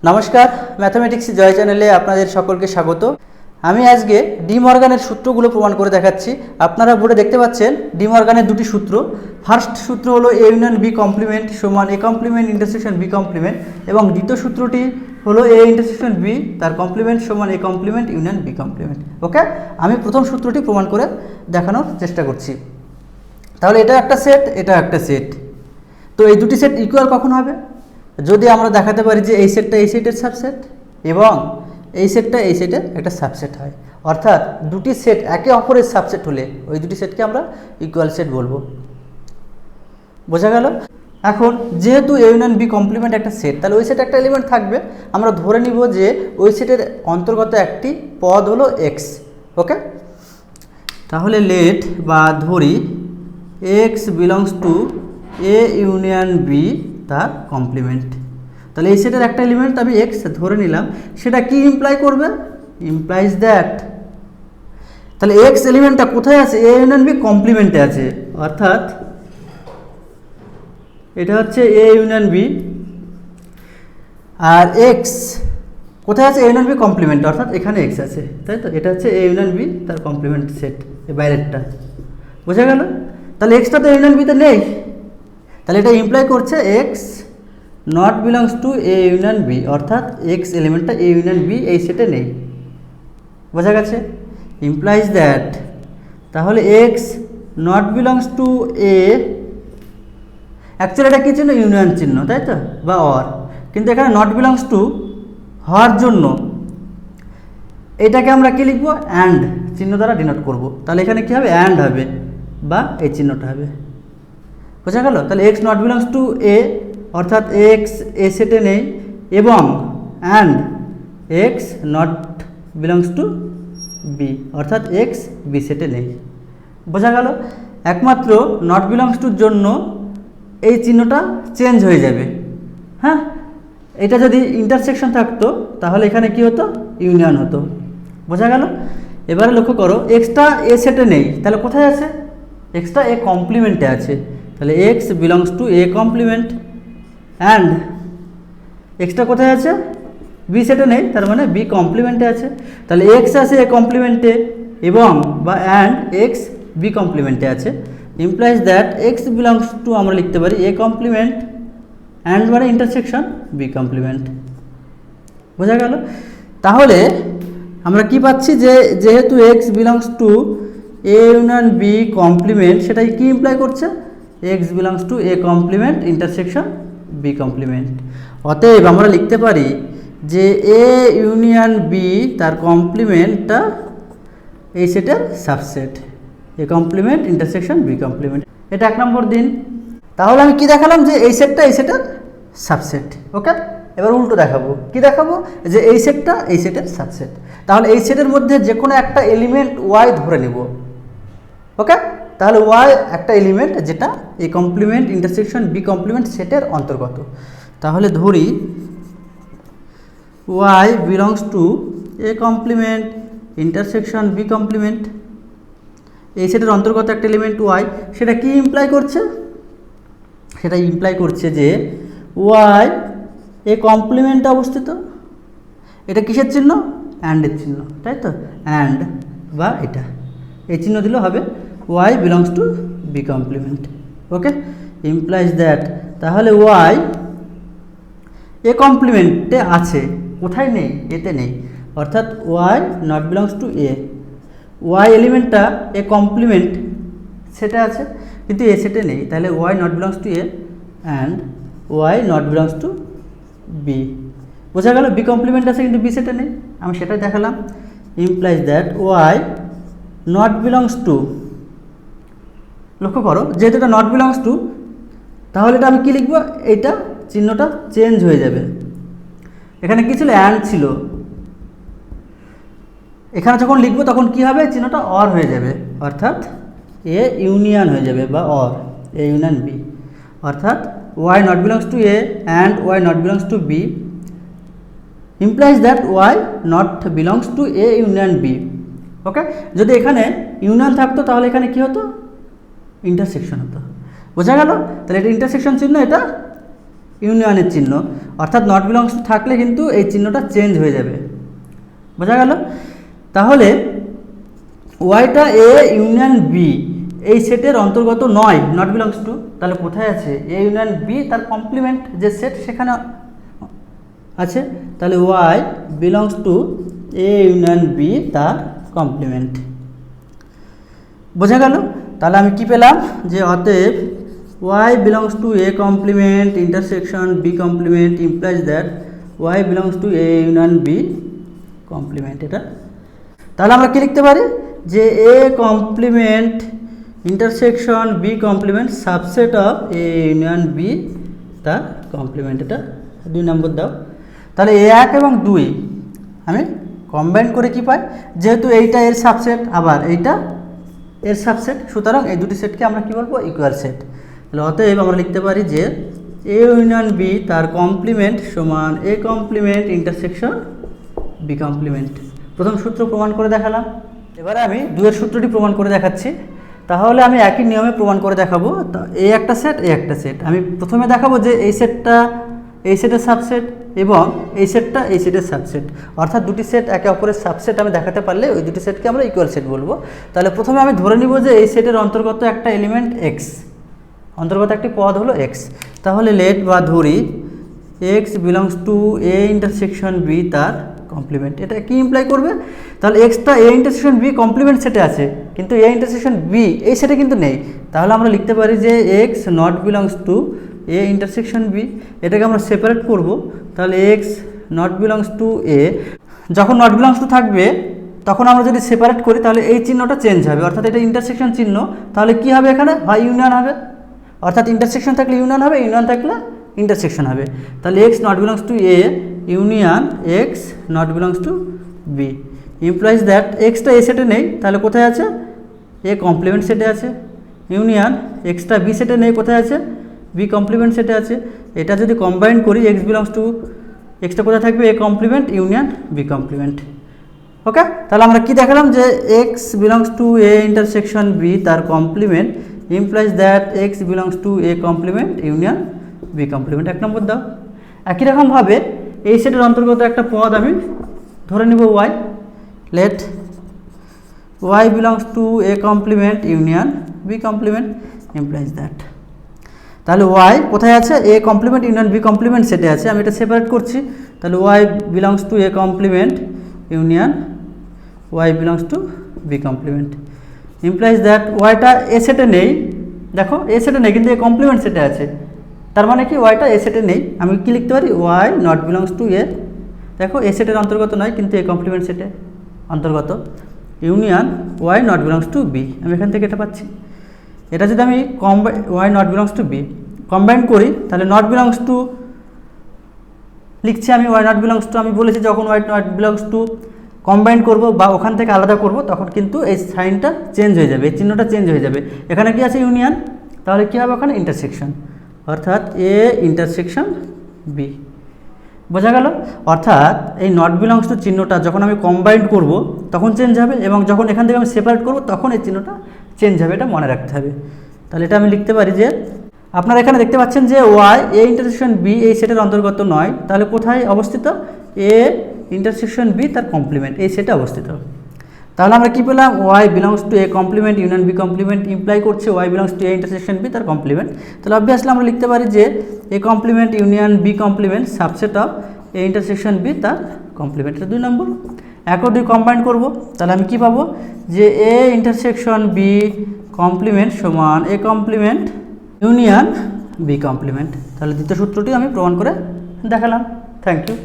নমস্কার, ম্যাথামেটিক্স জয় চ্যানেলে আপনাদের সকলকে স্বাগত। আমি আজকে ডি মর্গানের সূত্রগুলো প্রমাণ করে দেখাচ্ছি। আপনারা বোর্ডে দেখতে পাচ্ছেন ডি মর্গানের দুটি সূত্র। ফার্স্ট সূত্র হলো এ ইউনিয়ন বি কমপ্লিমেন্ট সমান A complement intersection B complement, এবং দ্বিতীয় সূত্রটি হলো এ ইন্টারসেকশন বি তার কমপ্লিমেন্ট সমান A complement union B complement. Okay, আমি প্রথম সূত্রটি প্রমাণ করে দেখানোর চেষ্টা করছি। তাহলে এটা একটা সেট, এটা একটা সেট। তো এই দুটি সেট ইকুয়াল কখন হবে? যদি আমরা দেখাতে পারি যে এই সেটটা এই সেটের সাবসেট এবং এই সেটটা এই সেটের একটা সাবসেট হয়, অর্থাৎ দুটি সেট একে অপরের সাবসেট হলে ওই দুটি সেটকে আমরা ইকুয়াল সেট বলবো। বোঝা গেল? এখন যেহেতু এ ইউনিয়ন বি কমপ্লিমেন্ট একটা সেট, তাহলে ওই সেটে একটা এলিমেন্ট থাকবে। আমরা ধরে নিব যে ওই সেটের অন্তর্গত একটি পদ হলো এক্স। ওকে, তাহলে লেট বা ধরি x belongs to A union B তার কমপ্লিমেন্ট। তাহলে এই সেটের একটা এলিমেন্ট আমি এক্স ধরে নিলাম, সেটা কি ইমপ্লাই করবে? ইমপ্লাইজ দ্যাট তাহলে এক্স এলিমেন্টটা কোথায় আছে? এ ইউনিয়ন বি কমপ্লিমেন্টে আছে, অর্থাৎ এটা হচ্ছে এ ইউনিয়ন বি, আর এক্স কোথায় আছে? এ ইউনিয়ন বি কমপ্লিমেন্ট, অর্থাৎ এখানে এক্স আছে, তাই তো? এটা হচ্ছে এ ইউনিয়ন বি তার কমপ্লিমেন্ট সেট, এই বাইরেরটা। বোঝা গেল? তাহলে এক্সটা তো এ ইউনিয়ন বিতে নেই, তাহলে এটা ইমপ্লাই করছে x not belongs to A union B, অর্থাৎ এক্স এলিমেন্টটা এ ইউনিয়ন বি এই সেটে নেই। বোঝা গেছে? ইমপ্লাইজ দ্যাট তাহলে x not belongs to A, actually এটা কী চিহ্ন? ইউনিয়ন চিহ্ন, তাই তো, বা অর। কিন্তু এখানে নট বিলংস টু হওয়ার জন্য এটাকে আমরা কী লিখবো? অ্যান্ড চিহ্ন দ্বারা ডিনোট করব। তাহলে এখানে কী হবে? অ্যান্ড হবে, বা এই চিহ্নটা হবে। বোঝা গেল? তাহলে x not belongs to A, অর্থাৎ এক্স এ সেটে নেই, এবং and x not belongs to B, অর্থাৎ এক্স বি সেটে নেই। বোঝা গেল? একমাত্র নট বিলংস টুর জন্য এই চিহ্নটা চেঞ্জ হয়ে যাবে। হ্যাঁ, এটা যদি ইন্টারসেকশন থাকতো তাহলে এখানে কি হতো? ইউনিয়ন হতো। বোঝা গেল? এবারে লক্ষ্য করো, এক্সটা এ সেটে নেই, তাহলে কোথায় আছে? এক্সটা এ কমপ্লিমেন্টে আছে, তাহলে x belongs to A complement, and এক্সটা কোথায় আছে? বি সেটে নেই, তার মানে বি কমপ্লিমেন্টে আছে। তাহলে এক্স আছে এ কমপ্লিমেন্টে, এবং বা অ্যান্ড এক্স বি কমপ্লিমেন্টে আছে। Implies that x belongs to আমরা লিখতে পারি এ কমপ্লিমেন্ট, অ্যান্ড মানে ইন্টারসেকশন বি কমপ্লিমেন্ট। বোঝা গেল? তাহলে আমরা কি পাচ্ছি? যে যেহেতু x belongs to A union B complement, সেটাই কি ইমপ্লাই করছে? X belongs to A complement intersection B complement. অতএব আমরা লিখতে পারি যে এ ইউনিয়ন বি তার কমপ্লিমেন্টটা এই সেটের subset, A complement intersection B complement. এটা এক নম্বর দিন। তাহলে আমি কি দেখালাম? যে এই সেটটা এই সেটের সাবসেট। ওকে, এবার উল্টো দেখাবো। কি দেখাবো? যে এই সেটটা এই সেটের সাবসেট। তাহলে এই সেটের মধ্যে যে কোনো একটা এলিমেন্ট ওয়াই ধরে নেব। ওকে, তাহলে ওয়াই একটা এলিমেন্ট যেটা A complement intersection B complement সেটের অন্তর্গত। তাহলে ধরি y belongs to A complement intersection B complement, এই সেটের অন্তর্গত একটা এলিমেন্ট ওয়াই। সেটা কি ইমপ্লাই করছে? সেটা ইমপ্লাই করছে যে ওয়াই এ কমপ্লিমেন্টে অবস্থিত। এটা কিসের চিহ্ন? অ্যান্ডের চিহ্ন, তাই তো? অ্যান্ড বা এটা এই চিহ্ন দিলে হবে Y belongs to B complement. Okay, implies that তাহলে ওয়াই এ কমপ্লিমেন্টে আছে, কোথায় নেই? এতে নেই, অর্থাৎ Y not belongs to A. Y এলিমেন্টটা এ কমপ্লিমেন্ট সেটে আছে, কিন্তু এ সেটে নেই, তাহলে Y not belongs to A, and Y not belongs to B. বোঝা গেল? বি কমপ্লিমেন্ট আছে কিন্তু বি সেটে নেই, আমি সেটাই দেখালাম। Implies that Y not belongs to, লক্ষ্য করো যেহেতু এটা নট বিলংস টু, তাহলে এটা আমি কী লিখবো? এইটা চিহ্নটা চেঞ্জ হয়ে যাবে। এখানে কী ছিল? অ্যান্ড ছিল, এখানে যখন লিখবো তখন কি হবে? চিহ্নটা অর হয়ে যাবে, অর্থাৎ এ ইউনিয়ন হয়ে যাবে, বা অর এ ইউনিয়ন বি, অর্থাৎ Y not belongs to A and Y not belongs to B implies that Y not belongs to A union B. Okay, যদি এখানে ইউনিয়ন থাকতো তাহলে এখানে কি হতো? ইন্টারসেকশন হতো। বোঝা গেল? তাহলে এটা ইন্টারসেকশন চিহ্ন, এটা ইউনিয়নের চিহ্ন, অর্থাৎ নট বিলংস টু থাকলে কিন্তু এই চিহ্নটা চেঞ্জ হয়ে যাবে। বোঝা গেল? তাহলে ওয়াইটা এ ইউনিয়ন বি এই সেটের অন্তর্গত নয়, নট বিলংস টু, তাহলে কোথায় আছে? এ ইউনিয়ন বি তার কমপ্লিমেন্ট যে সেট সেখানে আছে, তাহলে Y belongs to A union B তার কমপ্লিমেন্ট। বোঝা গেল? তাহলে আমি কি পেলাম যে অতএব y belongs to A complement intersection B complement implies that y belongs to A union B complement. এটা তাহলে আমরা কি লিখতে পারি যে A complement intersection B complement subset of A union B তার কমপ্লিমেন্ট। এটা 2 নম্বর দাও। তাহলে এ 1 এবং 2 আমি কম্বাইন করে কি পাই, যেহেতু এইটা এর সাবসেট আবার এইটা এর সাবসেট, সুতরাং এই দুটি সেটকে আমরা কি বলবো? Equal set. তাহলে অতএব আমরা লিখতে পারি যে এ ইউনিয়ন বি তার কমপ্লিমেন্ট সমান A complement intersection B complement. প্রথম সূত্র প্রমাণ করে দেখালাম, এবারে আমি 2 এর সূত্রটি প্রমাণ করে দেখাচ্ছি। তাহলে আমি একই নিয়মে প্রমাণ করে দেখাবো। এ একটা সেট, এ একটা সেট। আমি প্রথমে দেখাবো যে এই সেটটা এই সেটের সাবসেট এবং এই সেটটা এই সেটের সাবসেট, অর্থাৎ দুটি সেট একে অপরের সাবসেট আমি দেখাতে পারলে ওই দুটি সেটকে আমরা ইকুয়াল সেট বলবো। তাহলে প্রথমে আমি ধরে নিব যে এই সেটের অন্তর্গত একটা এলিমেন্ট এক্স, অন্তর্গত একটি পদ হলো এক্স। তাহলে লেট বা ধরি x belongs to A intersection B তার কমপ্লিমেন্ট। এটা কি ইমপ্লাই করবে? তাহলে এক্সটা এ ইন্টারসেকশন বি কমপ্লিমেন্ট সেটে আছে, কিন্তু এ ইন্টারসেকশন বি এই সেটে কিন্তু নেই। তাহলে আমরা লিখতে পারি যে x not belongs to A intersection B. এটাকে আমরা সেপারেট করব। তাহলে x not belongs to A, যখন নট বিলংস টু থাকবে তখন আমরা যদি সেপারেট করি তাহলে এই চিহ্নটা চেঞ্জ হবে, অর্থাৎ এটা ইন্টারসেকশন চিহ্ন। তাহলে কি হবে? এখানে হয় ইউনিয়ন হবে, অর্থাৎ ইন্টারসেকশন থাকলে ইউনিয়ন হবে, ইউনিয়ন থাকলে ইন্টারসেকশন হবে। তাহলে x not belongs to A union X not belongs to B implies that এক্সটা এ সেটে নেই, তাহলে কোথায় আছে? এ কমপ্লিমেন্ট সেটে আছে। ইউনিয়ন এক্সটা বি সেটে নেই, কোথায় আছে? বি কমপ্লিমেন্ট সেটে আছে। এটা যদি কম্বাইন করি এক্স বিলংস টু এক্সটা কোথায় থাকবে? A complement union B complement. Okay, তাহলে আমরা কি দেখালাম যে X belongs to A intersection B তার complement implies that x belongs to A complement union B complement. 1 নম্বর দাও। একই রকমভাবে এই সেটের অন্তর্গত একটা পদ আমি ধরে নিব Y, let Y belongs to A complement union B complement implies that. তাহলে ওয়াই কোথায় আছে? A complement union B complement সেটে আছে। আমি এটা সেপারেট করছি। তাহলে Y belongs to A complement union Y belongs to B complement implies that ওয়াইটা এ সেটে নেই। দেখো এ সেটে নেই, কিন্তু এ কমপ্লিমেন্ট সেটে আছে, তার মানে কি ওয়াইটা এ সেটে নেই। আমি কি লিখতে পারি? ওয়াই নট বিলংস টু এ, দেখো এ সেটের অন্তর্গত নয় কিন্তু এ কমপ্লিমেন্ট সেটে অন্তর্গত, union y not belongs to B. আমি এখান থেকে এটা পাচ্ছি। এটা যদি আমি y not belongs to B combine করি তাহলে নট বিলংস টু লিখছি আমি, ওয়াই নট বিলংস টু। আমি বলেছি যখন y not belongs to combine করব বা ওখান থেকে আলাদা করব তখন কিন্তু এই সাইনটা চেঞ্জ হয়ে যাবে, এই চিহ্নটা চেঞ্জ হয়ে যাবে। এখানে কি আছে? ইউনিয়ন। তাহলে কী হবে? ওখানে ইন্টারসেকশন, অর্থাৎ এ ইন্টারসেকশন বি। বোঝা গেল? অর্থাৎ এই নট বিলংস টু চিহ্নটা যখন আমি কম্বাইন্ড করব তখন চেঞ্জ হবে, এবং যখন এখান থেকে আমি সেপারেট করব তখন এই চিহ্নটা চেঞ্জ হবে। এটা মনে রাখতে হবে। তাহলে এটা আমি লিখতে পারি যে আপনারা এখানে দেখতে পাচ্ছেন যে ওয়াই এ ইন্টারসেকশন বি এই সেটের অন্তর্গত নয়, তাহলে কোথায় অবস্থিত? এ ইন্টারসেকশন বি তার কমপ্লিমেন্ট এই সেটে অবস্থিত। তাহলে আমরা কি পেলাম? Y belongs to A complement union B complement imply করছে Y belongs to A intersection B তার কমপ্লিমেন্ট। তাহলে অবভিয়াসলি আমরা লিখতে পারি যে A complement union B complement subset of A intersection B তার কমপ্লিমেন্ট। এটা 2 নম্বর। 1 ও 2 কম্বাইন করব, তাহলে আমি কি পাবো? যে এ ইন্টারসেকশন বি কমপ্লিমেন্ট সমান A complement union B complement. তাহলে দ্বিতীয় সূত্রটি আমি প্রমাণ করে দেখালাম। Thank you.